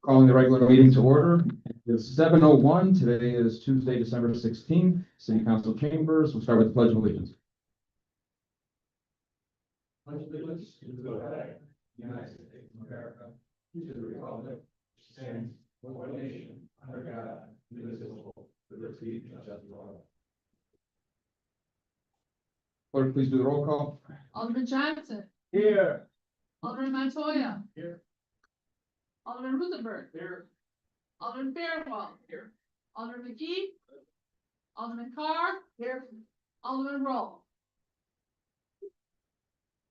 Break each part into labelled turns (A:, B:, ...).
A: Calling the regular meeting to order. It's 7:01. Today is Tuesday, December 16th. City Council Chambers. We'll start with the Pledge of Allegiance. Pledge of allegiance to the flag of the United States of America, to the republic which stands one nation under God, indivisible, with liberty and justice for all. Clerk, please do the roll call.
B: Alderman Johnson.
A: Here.
B: Alderman Montoya.
A: Here.
B: Alderman Ruthenberg.
A: Here.
B: Alderman Fairwell.
A: Here.
B: Alderman McGee. Alderman Carr.
C: Here.
B: Alderman Roll.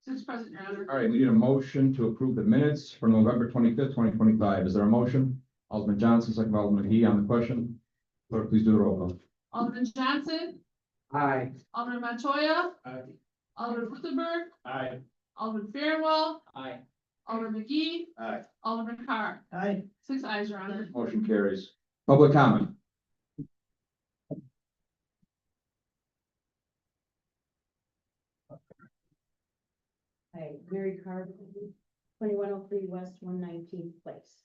B: Six present, Your Honor.
A: All right, we need a motion to approve the minutes for November 25th, 2025. Is there a motion? Alderman Johnson, second by Alderman McGee on the question. Clerk, please do the roll call.
B: Alderman Johnson.
C: Aye.
B: Alderman Montoya.
A: Aye.
B: Alderman Ruthenberg.
A: Aye.
B: Alderman Fairwell.
A: Aye.
B: Alderman McGee.
A: Aye.
B: Alderman Carr.
C: Aye.
B: Six ayes, Your Honor.
A: Motion carries. Public comment.
C: Hi, Mary Carr, 2103 West 119th Place.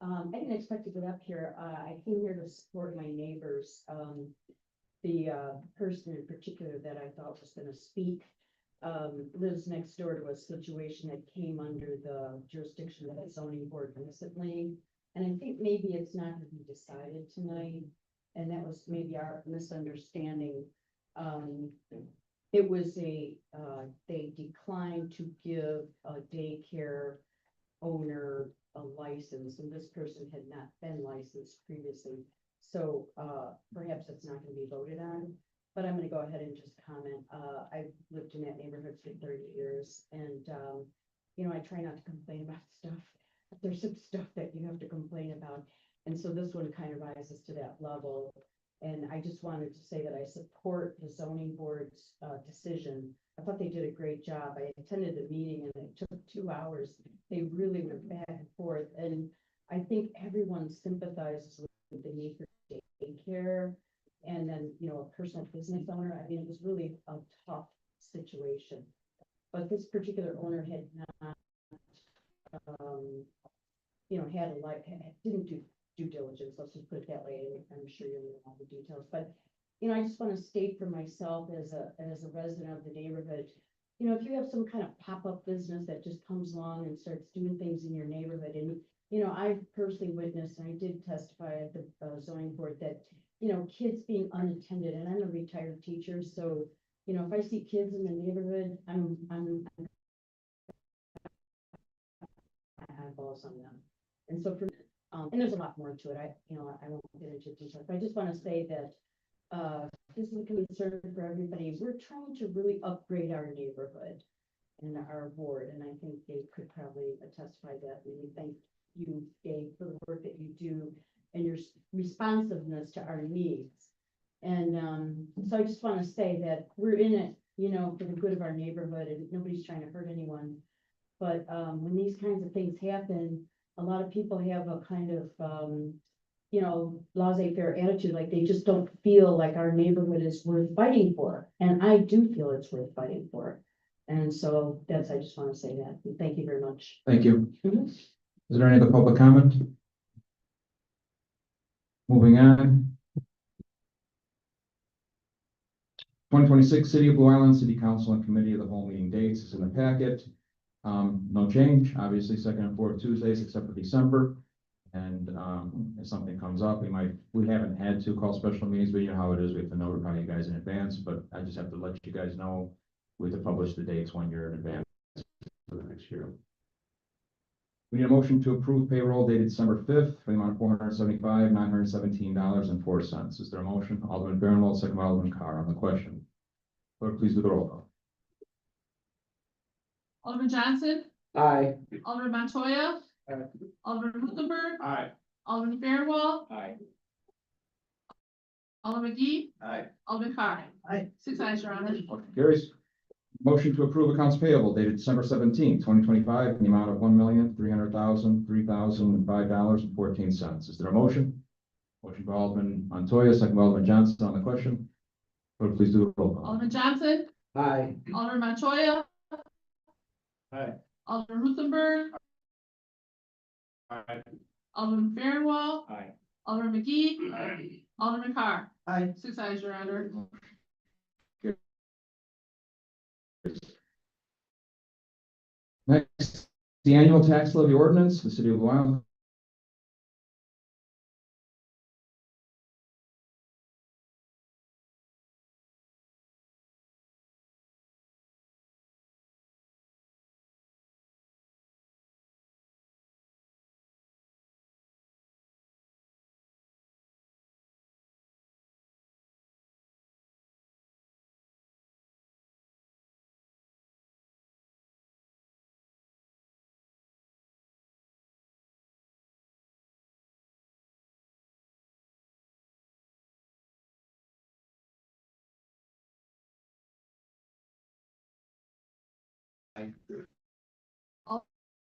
C: I didn't expect to get up here. I came here to support my neighbors. The person in particular that I thought was going to speak lives next door to a situation that came under the jurisdiction of the zoning board recently. And I think maybe it's not going to be decided tonight. And that was maybe our misunderstanding. It was they declined to give a daycare owner a license, and this person had not been licensed previously. So perhaps it's not going to be voted on, but I'm going to go ahead and just comment. I've lived in that neighborhood for 30 years, and you know, I try not to complain about stuff. There's some stuff that you have to complain about, and so this one kind of rises to that level. And I just wanted to say that I support the zoning board's decision. I thought they did a great job. I attended the meeting and it took 2 hours. They really went back and forth. And I think everyone sympathizes with the need for daycare. And then, you know, a personal business owner. I mean, it was really a tough situation. But this particular owner had not, you know, didn't do due diligence, let's just put it that way. I'm sure you'll know all the details, but you know, I just want to state for myself as a resident of the neighborhood, you know, if you have some kind of pop-up business that just comes along and starts doing things in your neighborhood, and you know, I've personally witnessed, and I did testify at the zoning board that, you know, kids being unattended, and I'm a retired teacher, so you know, if I see kids in the neighborhood, I'm eyeballs on them, and so for and there's a lot more to it. I won't get into details, but I just want to say that this is a concern for everybody. We're trying to really upgrade our neighborhood and our ward, and I think Dave could probably testify that. And we thank you, Dave, for the work that you do and your responsiveness to our needs. And so I just want to say that we're in it, you know, for the good of our neighborhood, and nobody's trying to hurt anyone. But when these kinds of things happen, a lot of people have a kind of, you know, laissez-faire attitude, like they just don't feel like our neighborhood is worth fighting for. And I do feel it's worth fighting for. And so I just want to say that. And thank you very much.
A: Thank you.
C: Mhm.
A: Is there any other public comment? Moving on. 2026 City of Blue Island City Council and Committee of the Whole meeting dates is in the packet. No change, obviously, second and fourth Tuesdays except for December. And if something comes up, we haven't had to call special meetings, but you know how it is, we have to notify you guys in advance, but I just have to let you guys know we have to publish the dates 1 year in advance for the next year. We need a motion to approve payroll dated December 5th for the amount of $475,917.04. Is there a motion? Alderman Fairwell, second by Alderman Carr on the question. Clerk, please do the roll call.
B: Alderman Johnson.
C: Aye.
B: Alderman Montoya.
A: Aye.
B: Alderman Ruthenberg.
A: Aye.
B: Alderman Fairwell.
A: Aye.
B: Alderman McGee.
A: Aye.
B: Alderman Carr.
C: Aye.
B: Six ayes, Your Honor.
A: Motion carries. Motion to approve accounts payable dated December 17th, 2025, in the amount of $1,300,305.14. Is there a motion? Motion by Alderman Montoya, second by Alderman Johnson on the question. Clerk, please do the roll call.
B: Alderman Johnson.
C: Aye.
B: Alderman Montoya.
A: Aye.
B: Alderman Ruthenberg.
D: Aye.
B: Alderman Fairwell,
D: Aye.
B: Alderman McGee, Alderman Carr.
D: Aye.
B: 6 eyes, your honor.
A: Next, the annual tax levy ordinance, the city of Blue Island.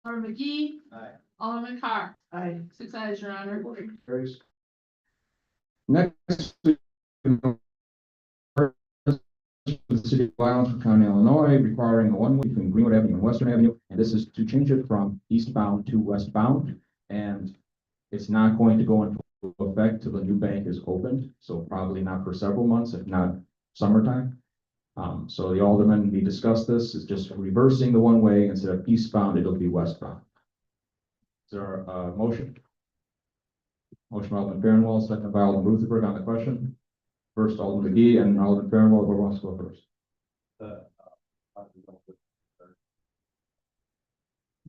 B: Alderman McGee,
D: Aye.
B: Alderman Carr.
D: Aye.
B: 6 eyes, your honor.
A: Motion carries. Next, the city of Blue Island for County, Illinois, requiring a one-way between Greenwood Avenue and Western Avenue, and this is to change it from eastbound to westbound, and it's not going to go into effect till the new bank is opened, so probably not for several months, if not summertime. So the aldermen, we discussed this, is just reversing the one-way, instead of eastbound, it'll be westbound. Is there a motion? Motion by Alderman Fairwell, second by Alderman Ruthenberg on the question. First Alderman McGee and Alderman Fairwell, who wants to go first?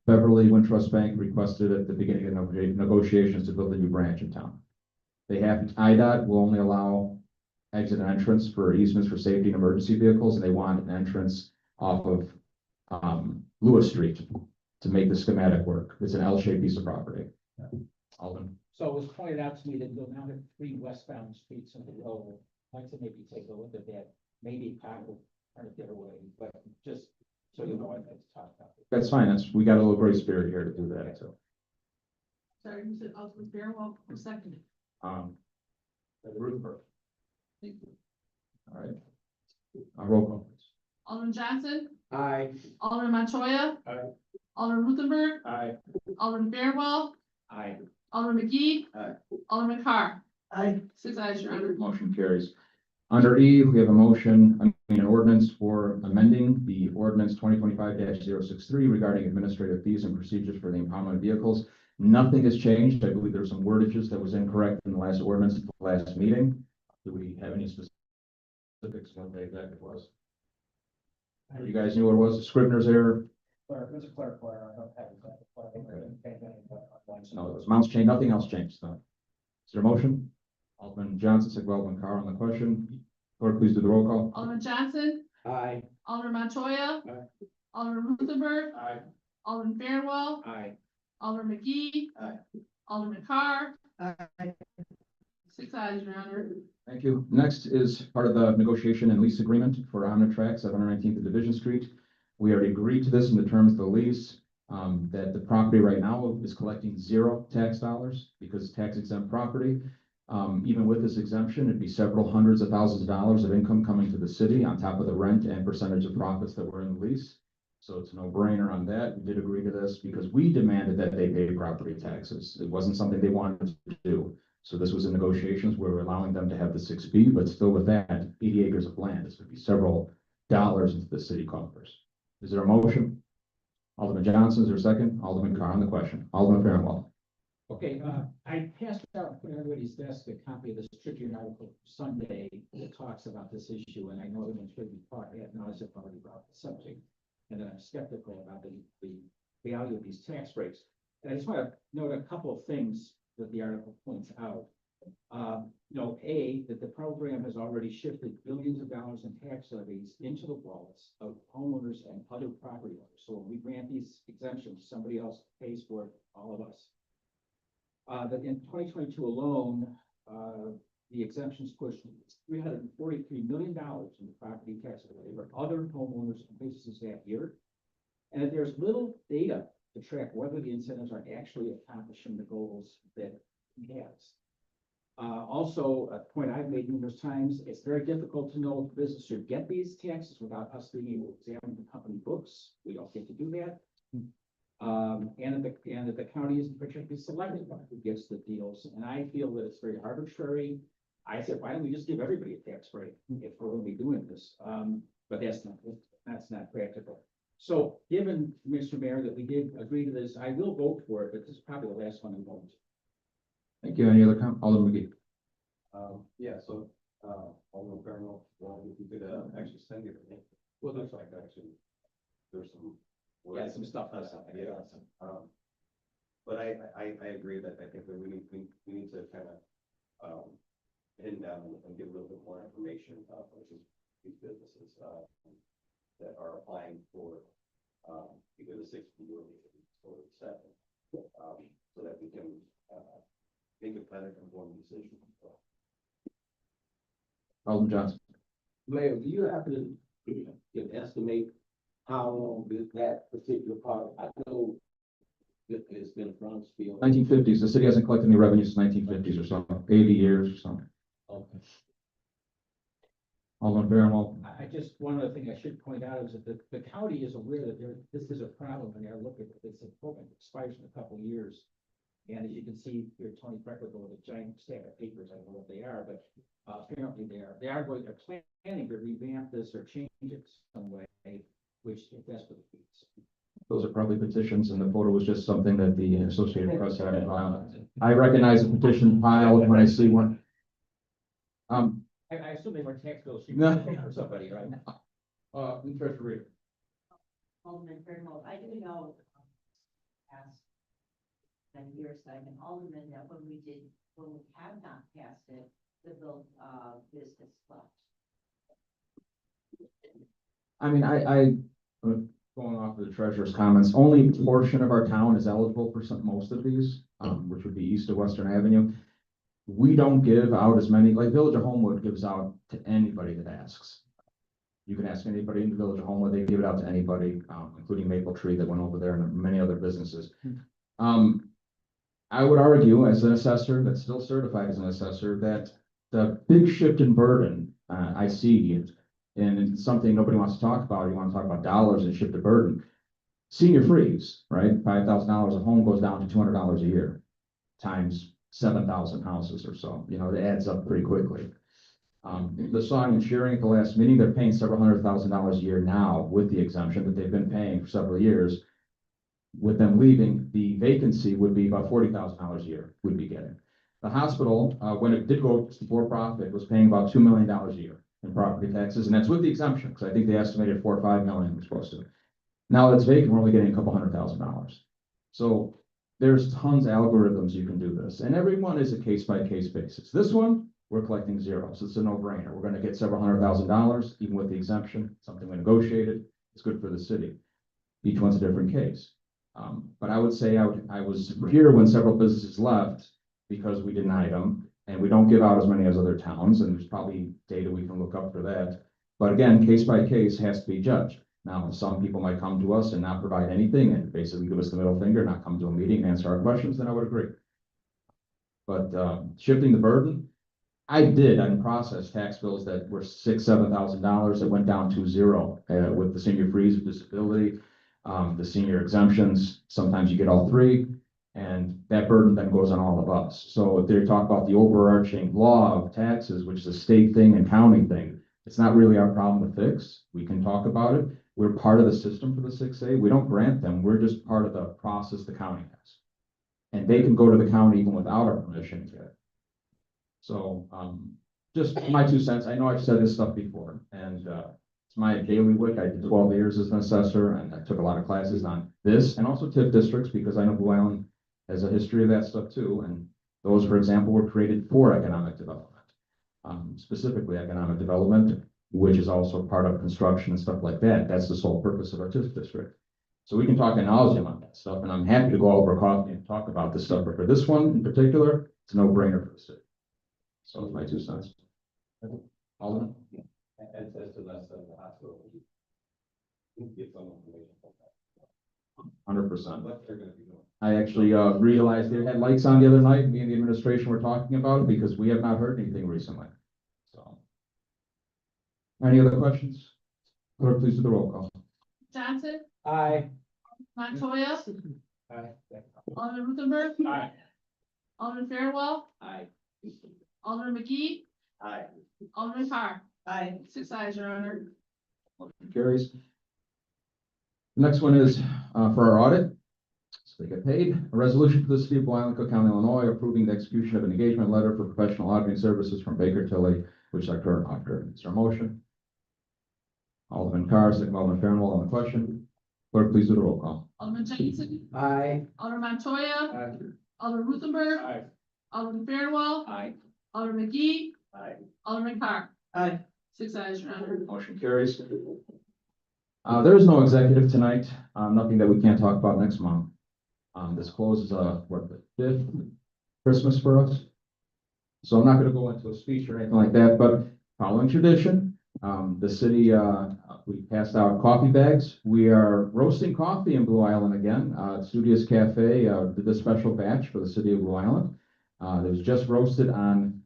A: Beverly Wintrust Bank requested at the beginning of negotiations to build a new branch in town. They have, IDOT will only allow exit and entrance for easements for safety and emergency vehicles, and they want an entrance off of Lewis Street to make the schematic work. It's an L-shaped piece of property. Alderman.
D: So it was pointed out to me that you'll now have 3 westbound streets in the road. I'd like to maybe take a look at that, maybe tackle, try to get away, but just so you know, I'd like to talk about it.
A: That's fine. We got a little great spirit here to do that, so.
B: Sorry, who said Alderman Fairwell? Who seconded?
A: Ruthenberg.
B: Thank you.
A: All right. Roll call, please.
B: Alderman Johnson,
D: Aye.
B: Alderman Montoya.
D: Aye.
B: Alderman Ruthenberg,
D: Aye.
B: Alderman Fairwell,
D: Aye.
B: Alderman McGee.
D: Aye.
B: Alderman Carr.
D: Aye.
B: 6 eyes, your honor.
A: Motion carries. Under E, we have a motion, an ordinance for amending the ordinance 2025-063 regarding administrative fees and procedures for the impoundment of vehicles. Nothing has changed. I believe there's some wordages that was incorrect in the last ordinance at the last meeting. Do we have any specifics what that exactly was? You guys knew what it was? Scrivener's error?
D: Clerk, Mr. Clerk, I don't have it.
A: No, it was mouse chain. Nothing else changed. No. Is there a motion? Alderman Johnson, second by Alderman Carr on the question. Clerk, please do the roll call.
B: Alderman Johnson,
D: Aye.
B: Alderman Montoya.
D: Aye.
B: Alderman Ruthenberg,
D: Aye.
B: Alderman Fairwell,
D: Aye.
B: Alderman McGee.
D: Aye.
B: Alderman Carr.
D: Aye.
B: 6 eyes, your honor.
A: Thank you. Next is part of the negotiation and lease agreement for Omnitrack, 719th Division Street. We already agreed to this in the terms of the lease, that the property right now is collecting 0 tax dollars because it's tax exempt property. Even with this exemption, it'd be several hundreds of thousands of dollars of income coming to the city on top of the rent and percentage of profits that were in the lease. So it's a no-brainer on that. We did agree to this because we demanded that they pay property taxes. It wasn't something they wanted to do. So this was in negotiations where we're allowing them to have the 6B, but still with that, 80 acres of land, this would be several dollars into the city coffers. Is there a motion? Alderman Johnson, is there a second? Alderman Carr on the question. Alderman Fairwell.
D: Okay, I passed out on everybody's desk a copy of this Tribune article Sunday that talks about this issue, and I know everyone's really thought they have knowledge of already about the subject, and I'm skeptical about the value of these tax breaks. And I just want to note a couple of things that the article points out. That the program has already shifted billions of dollars in tax levies into the wallets of homeowners and other property owners. So when we grant these exemptions, somebody else pays for it, all of us. That in 2022 alone, the exemptions pushed $343 million in the property tax levy for other homeowners and businesses that year. And that there's little data to track whether the incentives are actually accomplishing the goals that it has. Also, a point I've made numerous times, it's very difficult to know if the business should get these taxes without us being able to examine the company books. We don't get to do that. And that the county is particularly selective about who gets the deals, and I feel that it's very arbitrary. I said, why don't we just give everybody a tax break if we're gonna be doing this? But that's not practical. So, given, Mr. Mayor, that we did agree to this, I will vote for it, but this is probably the last one I'm going to.
A: Thank you. Any other Alderman McGee?
E: Yeah, so, Alderman Fairwell, well, if you could, actually send it to me. Well, looks like actually, there's some.
D: Yeah, some stuff that's
E: Yeah, but I agree that I think that we need to kind of, pin down and give a little bit more information, for these businesses, that are applying for, either the 60 or the 7, so that we can, make a better informed decision.
A: Alderman Johnson?
F: Mayor, do you have to estimate how long that particular part, I know it's been a Bronxville.
A: 1950s. The city hasn't collected any revenue since 1950s or something, 80 years or something.
F: Okay.
A: Alderman Fairwell?
D: I just, one other thing I should point out is that the county is aware that this is a problem, and they're looking at this, program expires in a couple of years. And as you can see, here, Tony Freckler with a giant stack of papers, I don't know what they are, but apparently they're planning to revamp this or change it some way, which if that's what it means.
A: Those are probably petitions, and the photo was just something that the Associated Press had. I recognize a petition pile when I see one.
D: I assume they were tax bills
A: No.
D: for somebody, right?
A: Treasurer.
G: Alderman Fairwell, I do know, past 10 years, I've been alderman, that when we have not passed it, the bill, business left.
A: I mean, going off of the treasurer's comments, only a portion of our town is eligible for most of these, which would be east of Western Avenue. We don't give out as many, like Village of Homewood gives out to anybody that asks. You can ask anybody in the Village of Homewood, they give it out to anybody, including Maple Tree that went over there and many other businesses. I would argue as an assessor that's still certified as an assessor that the big shift in burden, I see, and it's something nobody wants to talk about. You want to talk about dollars and shift the burden. Senior freeze, right? $5,000 a home goes down to $200 a year times 7,000 houses or so. You know, it adds up pretty quickly. The sawing and shearing at the last meeting, they're paying several $100,000 a year now with the exemption that they've been paying for several years. With them leaving, the vacancy would be about $40,000 a year would be getting. The hospital, when it did go for profit, was paying about $2 million a year in property taxes, and that's with the exemption, because I think they estimated 4 or 5 million was supposed to. Now it's vacant, we're only getting a couple $100,000. So there's tons of algorithms you can do this, and every one is a case-by-case basis. This one, we're collecting zero, so it's a no-brainer. We're gonna get several $100,000, even with the exemption, something we negotiated. It's good for the city. Each one's a different case. But I would say I was here when several businesses left because we denied them, and we don't give out as many as other towns, and there's probably data we can look up for that. But again, case by case has to be judged. Now, some people might come to us and not provide anything and basically give us the middle finger, not come to a meeting and answer our questions, then I would agree. But shifting the burden, I didn't process tax bills that were $6,000, $7,000 that went down to zero with the senior freeze of disability, the senior exemptions. Sometimes you get all three, and that burden then goes on all of us. So if they talk about the overarching law of taxes, which is a state thing and county thing, it's not really our problem to fix. We can talk about it. We're part of the system for the 6A. We don't grant them. We're just part of the process the county has. And they can go to the county even without our permission yet. So just my 2 cents. I know I've said this stuff before, and it's my daily work. I did 12 years as an assessor, and I took a lot of classes on this and also TIF districts, because I know Blue Island has a history of that stuff too. And those, for example, were created for economic development, specifically economic development, which is also part of construction and stuff like that. That's the sole purpose of our TIF district. So we can talk ad nauseum on that stuff, and I'm happy to go over coffee and talk about this stuff. But for this one in particular, it's a no-brainer for the city. So it's my 2 cents. Alderman?
E: And says to us that the hospital. Get some information from that.
A: 100%.
E: What they're gonna be doing.
A: I actually realized they had lights on the other night. Me and the administration were talking about it because we have not heard anything recently. So, any other questions? Clerk, please do the roll call.
B: Johnson,
D: Aye.
B: Montoya.
D: Aye.
B: Alderman Ruthenberg.
D: Aye.
B: Alderman Fairwell.
D: Aye.
B: Alderman McGee.
E: Aye.
B: Alderman Carr.
G: Aye.
B: 6 ayes, your honor.
A: Motion carries. The next one is for our audit. So they get paid. A resolution for the city of Blue Island, Cook County, Illinois, approving the execution of an engagement letter for professional auditing services from Baker Tilly, which is our current auditor. Is there a motion? Alderman Carr, second by Alderman Fairwell on the question. Clerk, please do the roll call.
B: Alderman Johnson.
F: Aye.
B: Alderman Montoya.
D: Aye.
B: Alderman Ruthenberg.
D: Aye.
B: Alderman Fairwell.
D: Aye.
B: Alderman McGee.
E: Aye.
B: Alderman Carr.
G: Aye.
B: 6 ayes, your honor.
A: Motion carries. There is no executive tonight, nothing that we can't talk about next month. This closes, what, the 5th Christmas for us? So I'm not gonna go into a speech or anything like that, but following tradition, the city, we passed out coffee bags. We are roasting coffee in Blue Island again. Studios Cafe, did this special batch for the city of Blue Island. It was just roasted on,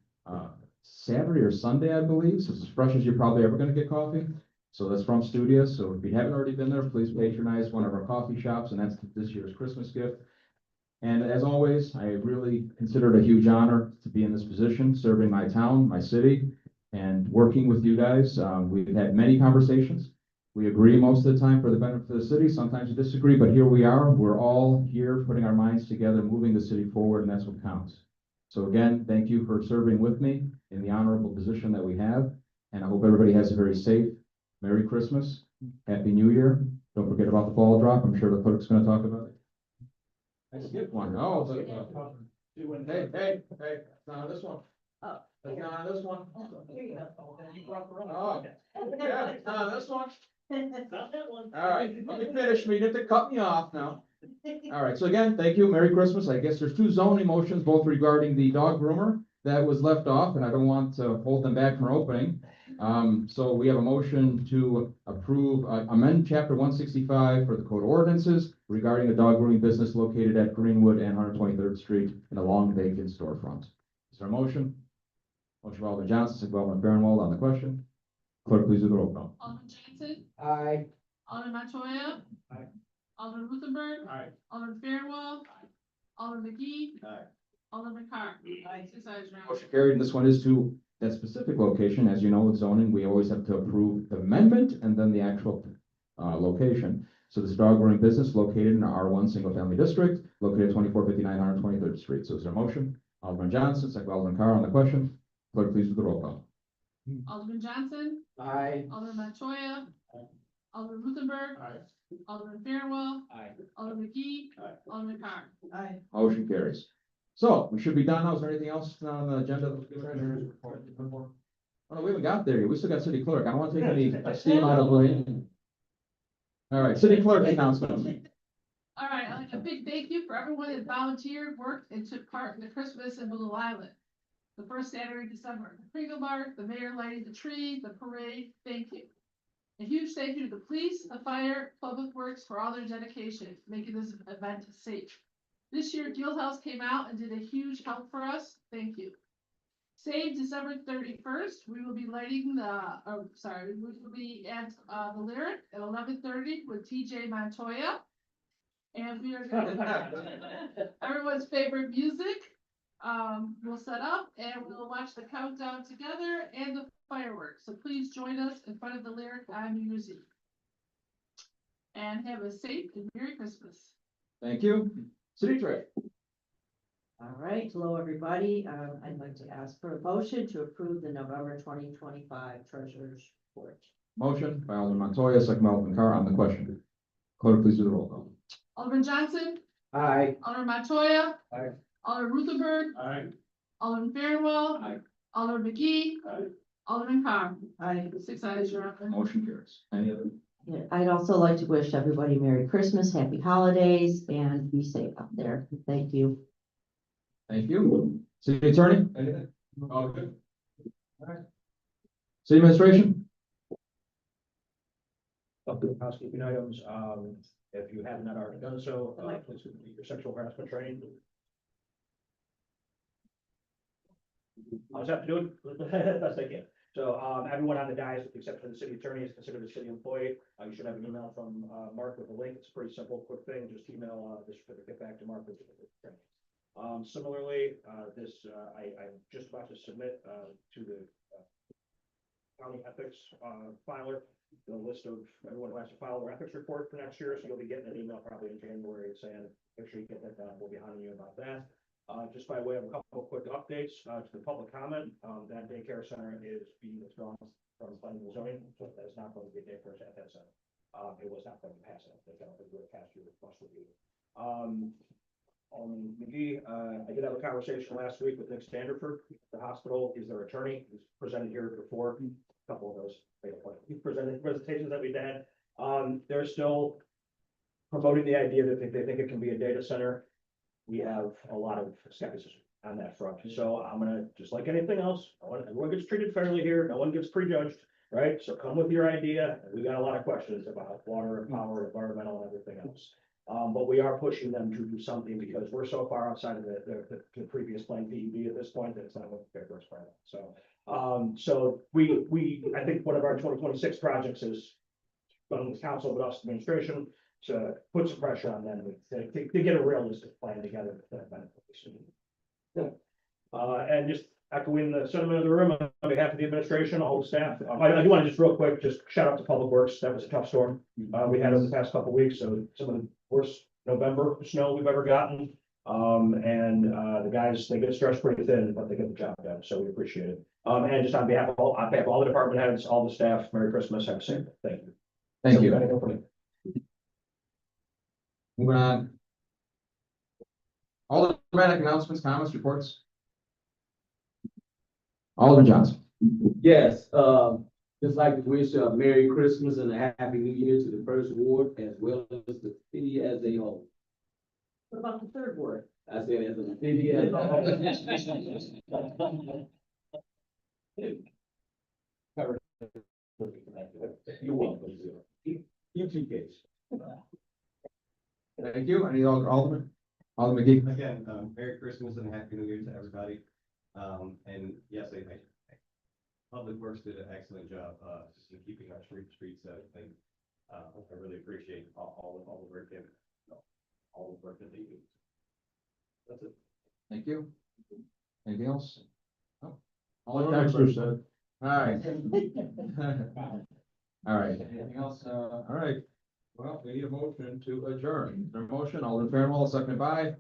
A: Saturday or Sunday, I believe, so it's as fresh as you're probably ever gonna get coffee. So that's from Studios, so if you haven't already been there, please patronize one of our coffee shops, and that's this year's Christmas gift. And as always, I really consider it a huge honor to be in this position, serving my town, my city, and working with you guys. We've had many conversations. We agree most of the time for the benefit of the city, sometimes we disagree, but here we are. We're all here putting our minds together, moving the city forward, and that's what counts. So again, thank you for serving with me in the honorable position that we have, and I hope everybody has a very safe Merry Christmas, Happy New Year. Don't forget about the ball drop. I'm sure the clerk's gonna talk about it. I skipped one. Oh, hey, now this one.
G: Oh.
A: Now this one.
G: Here you go.
A: Oh, yeah, now this one. All right, let me finish. You didn't have to cut me off now. All right, so again, thank you. Merry Christmas. I guess there's 2 zoning motions, both regarding the dog groomer that was left off, and I don't want to hold them back from opening. So we have a motion to approve, amend chapter 165 for the code of ordinances regarding the dog grooming business located at Greenwood and 123rd Street in a long vacant storefront. Is there a motion? Motion by Alderman Johnson, second by Alderman Fairwell on the question. Clerk, please do the roll call.
B: Alderman Johnson.
F: Aye.
B: Alderman Montoya.
D: Aye.
B: Alderman Ruthenberg.
D: Aye.
B: Alderman Fairwell. Alderman McGee.
E: Aye.
B: Alderman Carr. 6 ayes, your honor.
A: Motion carried, and this one is to that specific location. As you know, with zoning, we always have to approve the amendment and then the actual location. So this dog grooming business located in our R1 single family district, located at 2459 123rd Street. So is there a motion? Alderman Johnson, second by Alderman Carr on the question. Clerk, please do the roll call.
B: Alderman Johnson.
F: Aye.
B: Alderman Montoya.
D: Aye.
B: Alderman Ruthenberg.
D: Aye.
B: Alderman Fairwell.
D: Aye.
B: Alderman McGee.
E: Aye.
B: Alderman Carr.
G: Aye.
A: Motion carries. So we should be done now. Is there anything else on the agenda? Oh, no, we haven't got there yet. We still got city clerk. I don't want to take any steam out of it. All right, city clerk announcement.
B: All right, I'd like a big thank you for everyone that volunteered, worked, and took part in the Christmas in Blue Island. The first Saturday in December, the Pringle Mark, the mayor lighting the tree, the parade, thank you. A huge thank you to the police, the fire, public works for all their dedication, making this event safe. This year, Fieldhouse came out and did a huge help for us, thank you. Save December 31st, we will be lighting we will be at, the Lyric at 11:30 with TJ Montoya. And we are everyone's favorite music. We'll set up and we'll watch the countdown together and the fireworks. So please join us in front of the Lyric on New Year's Eve. And have a safe and Merry Christmas.
A: Thank you. City Treasurer.
G: All right, hello, everybody. I'd like to ask for a motion to approve the November 2025 treasurer's report.
A: Motion by Alderman Montoya, second by Alderman Carr on the question. Clerk, please do the roll call.
B: Alderman Johnson.
F: Aye.
B: Alderman Montoya.
D: Aye.
B: Alderman Ruthenberg.
D: Aye.
B: Alderman Fairwell.
D: Aye.
B: Alderman McGee.
D: Aye.
B: Alderman Carr.
G: Aye.
B: 6 ayes, your honor.
A: Motion carries. Any other?
G: Yeah, I'd also like to wish everybody Merry Christmas, Happy Holidays, and be safe out there. Thank you.
A: Thank you. City Attorney? Anything? All good. All right. City Administration?
H: Couple of housekeeping items, if you have not already done so, please complete your sexual harassment training. I'll just have to do it best I can. So, everyone on the dais, with the exception of the city attorney, is considered a city employee. You should have an email from, Mark with a link. It's a pretty simple, quick thing. Just email, the certificate back to Mark with the certificate. Similarly, I'm just about to submit, to the county ethics, filer, the list of everyone who has to file their ethics report for next year. So you'll be getting an email probably in January saying, make sure you get that done. We'll be honoring you about that. Just by way of a couple of quick updates, to the public comment, that daycare center is being withdrawn from planning and zoning, so that is not going to be a daycare at that center. It was not going to pass it. They don't think it would pass your request review. On McGee, I did have a conversation last week with Nick Standerford, the hospital. He's their attorney. He's presented here before, a couple of those. He presented presentations that we've had. They're still promoting the idea that they think it can be a data center. We have a lot of skepticism on that front. So I'm gonna, just like anything else, everyone gets treated fairly here. No one gets prejudged, right? So come with your idea. We got a lot of questions about water and power, environmental and everything else. But we are pushing them to do something because we're so far outside of the previous plan PUD at this point that it's not going to fair for us. So, I think one of our 2026 projects is from the council, but also administration, to put some pressure on them to get a realistic plan together. And just echoing the sentiment of the room on behalf of the administration, all the staff. I do want to just real quick, just shout out to Public Works. That was a tough storm. We had over the past couple of weeks, so some of the worst November snow we've ever gotten. The guys, they get stretched pretty thin, but they get the job done, so we appreciate it. And just on behalf of all the department heads, all the staff, Merry Christmas, have a safe day. Thank you.
A: Thank you. Moving on. All the dramatic announcements, comments, reports. Alderman Johnson.
F: Yes, just like to wish a Merry Christmas and a Happy New Year to the first ward as well as the city as a whole.
C: What about the third word?
F: I said as a city as a whole. You're welcome. You too, Case.
A: Thank you. Any other Alderman? Alderman McGee.
E: Again, Merry Christmas and Happy New Year to everybody. And yes, Public Works did an excellent job, just in keeping our streets safe. I really appreciate all the work and all the work that they do. That's it.
A: Thank you. Anything else? No.
H: All
A: Dexter said. All right. All right. Anything else? All right. Well, we need a motion to adjourn. Is there a motion? Alderman Fairwell, seconded by